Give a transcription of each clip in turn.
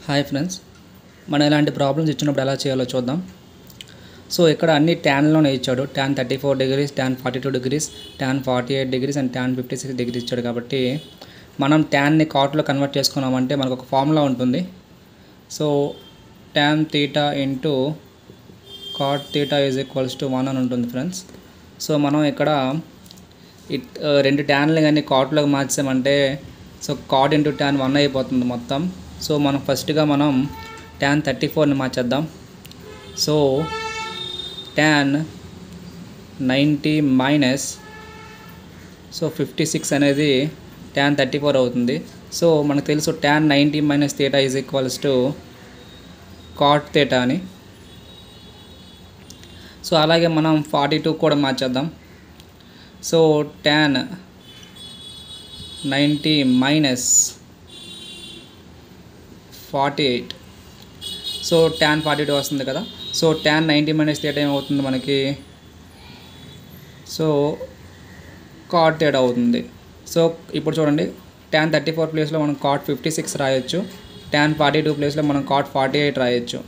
Hi friends, మనం ఇలాంటి problems ఇచ్చినప్పుడు ఎలా చేయాలో చూద్దాం. సో ఇక్కడ అన్ని ట్యాన్లోనే ఇచ్చాడు. Tan 34 degrees, tan 42 degrees, tan 48 degrees and tan 56 degrees ఇచ్చాడు. కాబట్టి మనం ట్యాన్ని కాట్లో కన్వర్ట్ చేసుకున్నామంటే మనకు ఒక ఫార్ములా ఉంటుంది. So tan theta into cot theta is equals to 1 అని ఉంటుంది ఫ్రెండ్స్. సో మనం ఇక్కడ రెండు ట్యాన్లు కానీ కాట్లోకి మార్చామంటే సో కాట్ ఇంటూ ట్యాన్ 1 అయిపోతుంది మొత్తం. సో మనం ఫస్ట్గా ట్యాన్ 34ని మార్చేద్దాం. సో ట్యాన్ 90 మైనస్ 56 అనేది ట్యాన్ 34 అవుతుంది. సో మనకు తెలుసు tan 90 minus theta is equals to cot theta అని. సో అలాగే మనం 42 కూడా మార్చేద్దాం. So tan 90 minus 48, so tan 42 వస్తుంది కదా. సో ట్యాన్ 90 మైనస్ థీటా ఏమవుతుంది మనకి, సో కాట్ థీటా అవుతుంది. సో ఇప్పుడు చూడండి, ట్యాన్ 34 ప్లేస్లో మనం కాట్ 56 రాయొచ్చు, ట్యాన్ 42 ప్లేస్లో మనం కాట్ 48 రాయొచ్చు.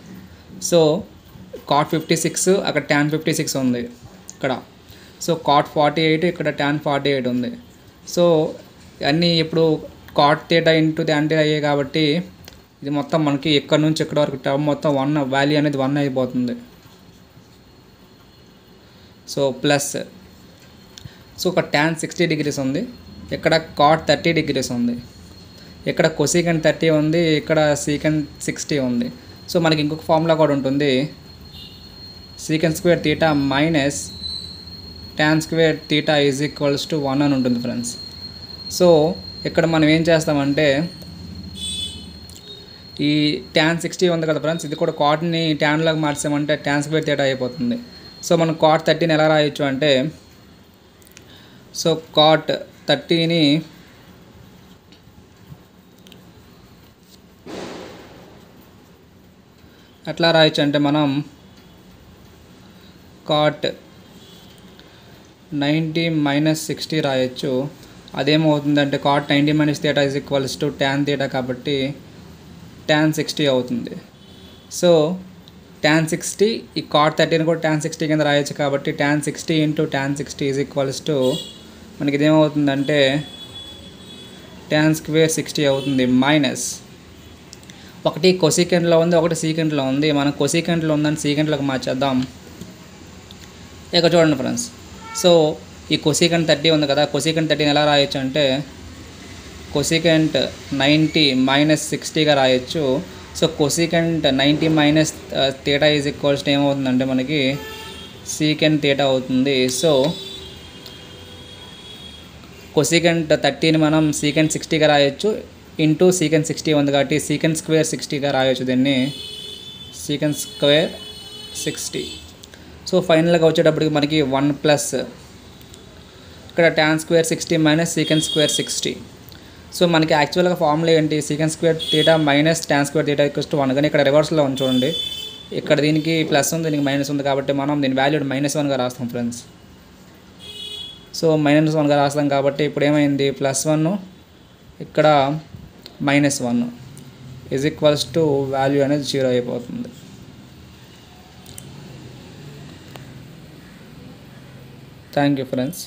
సో కాట్ 56 అక్కడ ట్యాన్ 56 ఉంది ఇక్కడ. సో కాట్ 48 ఇక్కడ ట్యాన్ 48 ఉంది. సో అన్నీ ఇప్పుడు cot theta into tan theta అయ్యాయి కాబట్టి ఇది మొత్తం మనకి ఎక్కడి నుంచి ఎక్కడి వరకు టర్మ్ మొత్తం 1 వాల్యూ అనేది 1 అయిపోతుంది. సో ప్లస్, సో ఒక ట్యాన్ 60 డిగ్రీస్ ఉంది, ఇక్కడ కాట్ 30 డిగ్రీస్ ఉంది, ఇక్కడ కొసీకెంట్ 30 ఉంది, ఇక్కడ సీకెంట్ 60 ఉంది. సో మనకి ఇంకొక ఫార్ములా కూడా ఉంటుంది, secant square theta minus tan square theta is equals to 1 అని ఉంటుంది ఫ్రెండ్స్. సో ఇక్కడ మనం ఏం చేస్తామంటే ఈ ట్యాన్ 60 ఉంది కదా ఫ్రెండ్స్, ఇది కూడా కాట్ని ట్యాన్లోకి మార్చామంటే ట్యాన్ స్క్వేర్ థీటా అయిపోతుంది. సో మనం కాట్ 30ని ఎలా రాయొచ్చు అంటే, సో కాట్ 30ని ఎట్లా రాయొచ్చు అంటే మనం కాట్ 90 మైనస్ 60 రాయొచ్చు. అదేమవుతుందంటే cot 90 minus theta is equals to tan theta కాబట్టి ట్యాన్ 60 అవుతుంది. సో ట్యాన్ 60 ఈ కాట్ 30ని కూడా ట్యాన్ 60 కింద రాయొచ్చు కాబట్టి tan 60 into tan 60 is equals to మనకి ఇదేమవుతుందంటే ట్యాన్ స్క్వేర్ 60 అవుతుంది. మైనస్ ఒకటి కొసీకెంట్లో ఉంది, ఒకటి సీకెంట్లో ఉంది. మనం కొసీకెంట్లో ఉందని సీకెంట్లోకి మార్చేద్దాం. ఇక చూడండి ఫ్రెండ్స్, సో ఈ కొసీకెంట్ 30 ఉంది కదా, కొసీకెంట్ 30ని ఎలా రాయొచ్చు అంటే కొసీకెంట్ 90 మైనస్ 60గా రాయొచ్చు. So cosecant 90 minus theta is equals to ఏమవుతుందంటే మనకి సీకెంట్ థీటా అవుతుంది. సో కొసీకెంట్ 30ని మనం సీకెంట్ 60గా రాయొచ్చు, ఇంటూ సీకెంట్ 60 ఉంది కాబట్టి సీకెంట్ స్క్వేర్ 60గా రాయొచ్చు దీన్ని, సీకెంట్ స్క్వేర్ 60. సో ఫైనల్గా వచ్చేటప్పటికి మనకి 1 ప్లస్ ఇక్కడ tan square 60 minus secant square 60. So మనకి యాక్చువల్గా ఫార్ములా ఏంటి, secant square theta minus tan square theta equals to 1, కానీ ఇక్కడ రివర్స్లో ఉంది చూడండి, ఇక్కడ దీనికి ప్లస్ ఉంది, దీనికి మైనస్ ఉంది కాబట్టి మనం దీని వాల్యూ -1గా రాస్తాం ఫ్రెండ్స్. సో -1గా రాస్తాం కాబట్టి ఇప్పుడు ఏమైంది, +1 ఇక్కడ -1 ఈజ్ ఈక్వల్స్ టు వాల్యూ అనేది 0 అయిపోతుంది. Thank you friends.